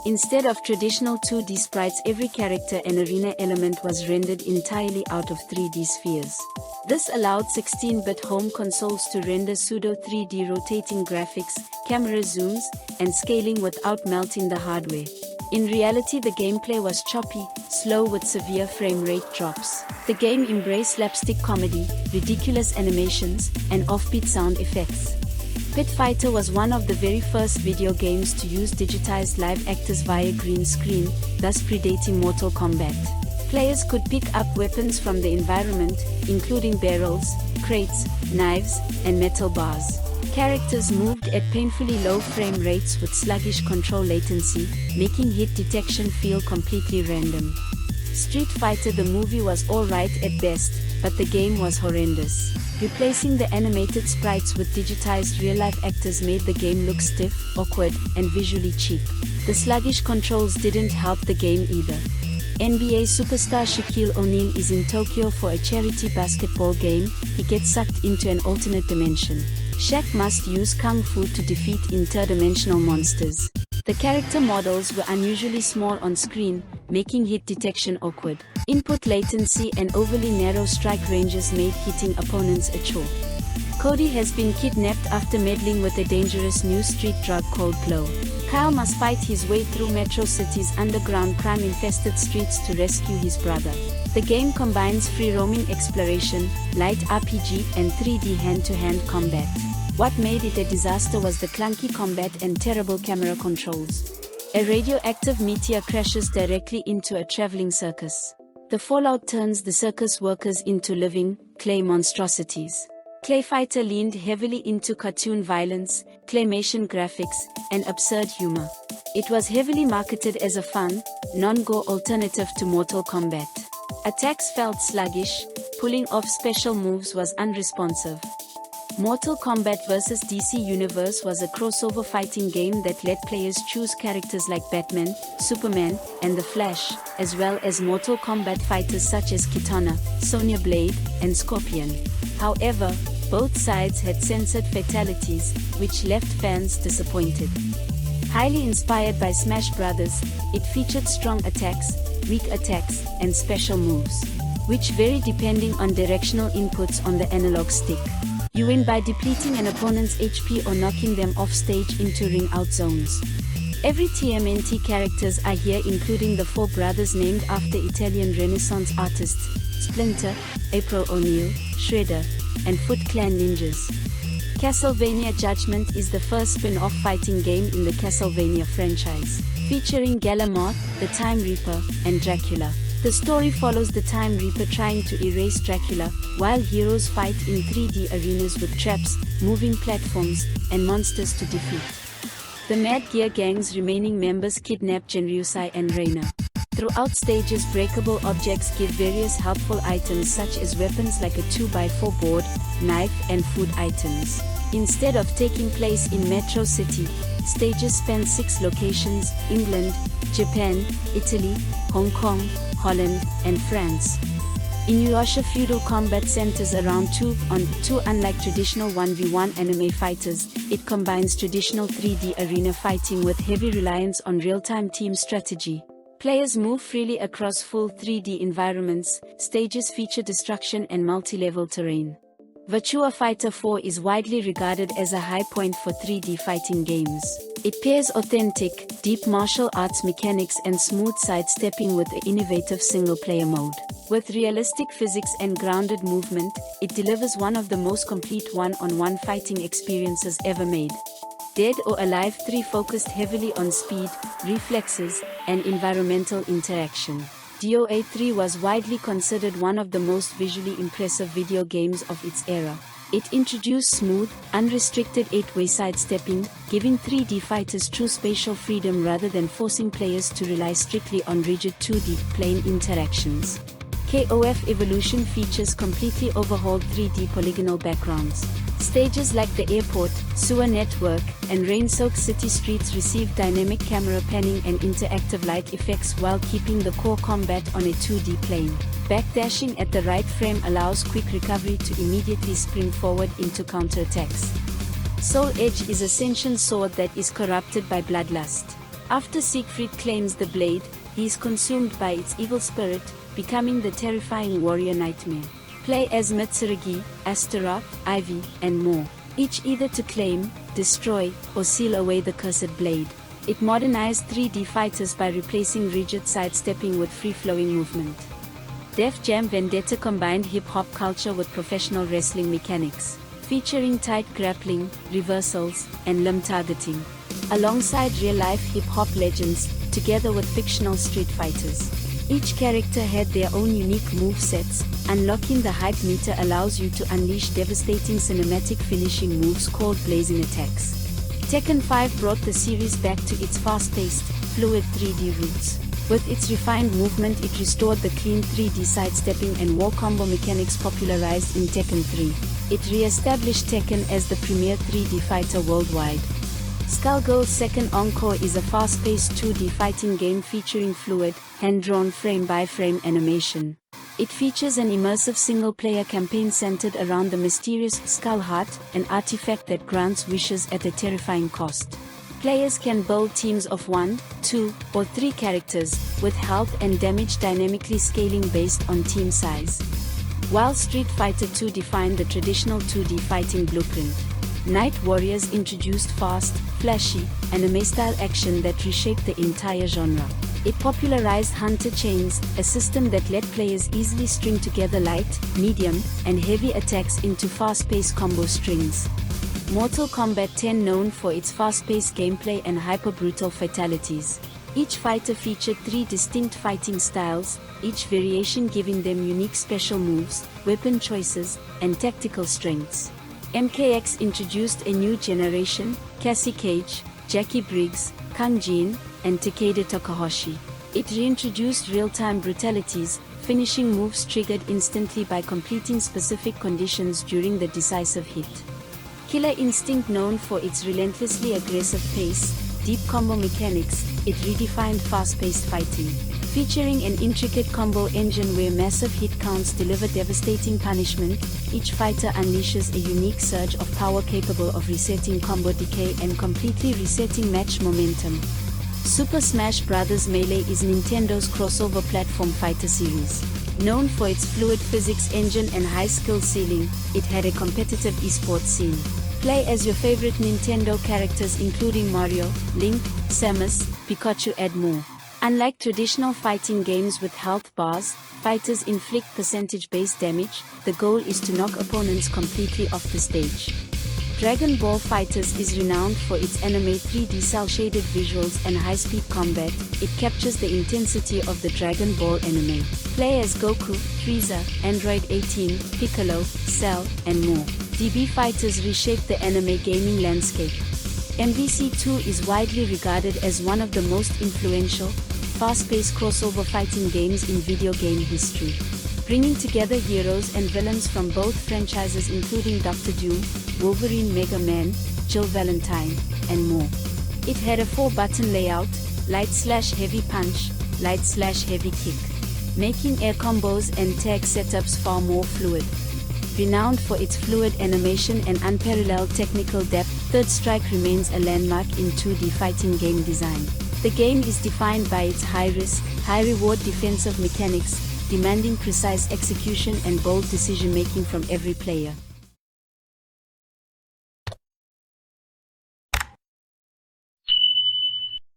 Instead of traditional 2D sprites, every character and arena element was rendered entirely out of 3D spheres. This allowed 16-bit home consoles to render pseudo-3D rotating graphics, camera zooms, and scaling without melting the hardware. In reality, the gameplay was choppy, slow with severe frame rate drops. The game embraced slapstick comedy, ridiculous animations, and offbeat sound effects. Pit Fighter was one of the very first video games to use digitized live actors via green screen, thus predating Mortal Kombat. Players could pick up weapons from the environment, including barrels, crates, knives, and metal bars. Characters moved at painfully low frame rates with sluggish control latency, making hit detection feel completely random. Street Fighter the movie was alright at best, but the game was horrendous. Replacing the animated sprites with digitized real-life actors made the game look stiff, awkward, and visually cheap. The sluggish controls didn't help the game either. NBA superstar Shaquille O'Neal is in Tokyo for a charity basketball game. He gets sucked into an alternate dimension. Shaq must use kung fu to defeat interdimensional monsters. The character models were unusually small on screen, making hit detection awkward. Input latency and overly narrow strike ranges made hitting opponents a chore. Cody has been kidnapped after meddling with a dangerous new street drug called Glow. Kyle must fight his way through Metro City's underground crime-infested streets to rescue his brother. The game combines free-roaming exploration, light RPG, and 3D hand-to-hand combat. What made it a disaster was the clunky combat and terrible camera controls. A radioactive meteor crashes directly into a traveling circus. The fallout turns the circus workers into living, clay monstrosities. Clay Fighter leaned heavily into cartoon violence, claymation graphics, and absurd humor. It was heavily marketed as a fun, non-gore alternative to Mortal Kombat. Attacks felt sluggish, pulling off special moves was unresponsive. Mortal Kombat vs. DC Universe was a crossover fighting game that let players choose characters like Batman, Superman, and The Flash, as well as Mortal Kombat fighters such as Kitana, Sonya Blade, and Scorpion. However, both sides had censored fatalities, which left fans disappointed. Highly inspired by Smash Bros., it featured strong attacks, weak attacks, and special moves, which vary depending on directional inputs on the analog stick. You win by depleting an opponent's HP or knocking them off stage into ring-out zones. Every TMNT characters are here, including the four brothers named after Italian Renaissance artists, Splinter, April O'Neil, Shredder, and Foot Clan ninjas. Castlevania Judgment is the first spin-off fighting game in the Castlevania franchise, featuring Galamoth, the Time Reaper, and Dracula. The story follows the Time Reaper trying to erase Dracula, while heroes fight in 3D arenas with traps, moving platforms, and monsters to defeat. The Mad Gear Gang's remaining members kidnap Genryusai and Reina. Throughout stages, breakable objects give various helpful items such as weapons like a 2x4 board, knife, and food items. Instead of taking place in Metro City, stages span 6 locations: England, Japan, Italy, Hong Kong, Holland, and France. Inuyasha feudal combat centers around 2-on-2. Unlike traditional 1v1 anime fighters, it combines traditional 3D arena fighting with heavy reliance on real-time team strategy. Players move freely across full 3D environments. Stages feature destruction and multi-level terrain. Virtua Fighter 4 is widely regarded as a high point for 3D fighting games. It pairs authentic, deep martial arts mechanics and smooth sidestepping with an innovative single-player mode. With realistic physics and grounded movement, it delivers one of the most complete one-on-one fighting experiences ever made. Dead or Alive 3 focused heavily on speed, reflexes, and environmental interaction. DOA 3 was widely considered one of the most visually impressive video games of its era. It introduced smooth, unrestricted 8-way sidestepping, giving 3D fighters true spatial freedom rather than forcing players to rely strictly on rigid 2D plane interactions. KOF Evolution features completely overhauled 3D polygonal backgrounds. Stages like the airport, sewer network, and rain-soaked city streets receive dynamic camera panning and interactive light effects while keeping the core combat on a 2D plane. Backdashing at the right frame allows quick recovery to immediately sprint forward into counterattacks. Soul Edge is a sentient sword that is corrupted by bloodlust. After Siegfried claims the blade, he is consumed by its evil spirit, becoming the terrifying warrior nightmare. Play as Mitsurugi, Astaroth, Ivy, and more, each either to claim, destroy, or seal away the cursed blade. It modernized 3D fighters by replacing rigid sidestepping with free-flowing movement. Def Jam Vendetta combined hip-hop culture with professional wrestling mechanics, featuring tight grappling, reversals, and limb targeting, alongside real-life hip-hop legends, together with fictional street fighters. Each character had their own unique movesets. Unlocking the hype meter allows you to unleash devastating cinematic finishing moves called blazing attacks. Tekken 5 brought the series back to its fast-paced, fluid 3D roots. With its refined movement, it restored the clean 3D sidestepping and wall combo mechanics popularized in Tekken 3. It re-established Tekken as the premier 3D fighter worldwide. Skullgirls Second Encore is a fast-paced 2D fighting game featuring fluid, hand-drawn frame-by-frame animation. It features an immersive single-player campaign centered around the mysterious Skull Heart, an artifact that grants wishes at a terrifying cost. Players can build teams of 1, 2, or 3 characters, with health and damage dynamically scaling based on team size. While Street Fighter II defined the traditional 2D fighting blueprint, Night Warriors introduced fast, flashy, anime-style action that reshaped the entire genre. It popularized Hunter Chains, a system that let players easily string together light, medium, and heavy attacks into fast-paced combo strings. Mortal Kombat 10, known for its fast-paced gameplay and hyper-brutal fatalities. Each fighter featured 3 distinct fighting styles, each variation giving them unique special moves, weapon choices, and tactical strengths. MKX introduced a new generation, Cassie Cage, Jackie Briggs, Kang Jin, and Takeda Takahashi. It reintroduced real-time brutalities, finishing moves triggered instantly by completing specific conditions during the decisive hit. Killer Instinct, known for its relentlessly aggressive pace, deep combo mechanics, it redefined fast-paced fighting. Featuring an intricate combo engine where massive hit counts deliver devastating punishment, each fighter unleashes a unique surge of power capable of resetting combo decay and completely resetting match momentum. Super Smash Bros. Melee is Nintendo's crossover platform fighter series. Known for its fluid physics engine and high skill ceiling, it had a competitive esports scene. Play as your favorite Nintendo characters including Mario, Link, Samus, Pikachu, and more. Unlike traditional fighting games with health bars, fighters inflict percentage-based damage. The goal is to knock opponents completely off the stage. Dragon Ball FighterZ is renowned for its anime 3D cel-shaded visuals and high-speed combat. It captures the intensity of the Dragon Ball anime. Play as Goku, Frieza, Android 18, Piccolo, Cell, and more. DB Fighters reshaped the anime gaming landscape. MVC2 is widely regarded as one of the most influential, fast-paced crossover fighting games in video game history, bringing together heroes and villains from both franchises including Dr. Doom, Wolverine, Mega Man, Jill Valentine, and more. It had a 4-button layout, light/heavy punch, light/heavy kick, making air combos and tag setups far more fluid. Renowned for its fluid animation and unparalleled technical depth, Third Strike remains a landmark in 2D fighting game design. The game is defined by its high-risk, high-reward defensive mechanics, demanding precise execution and bold decision-making from every player.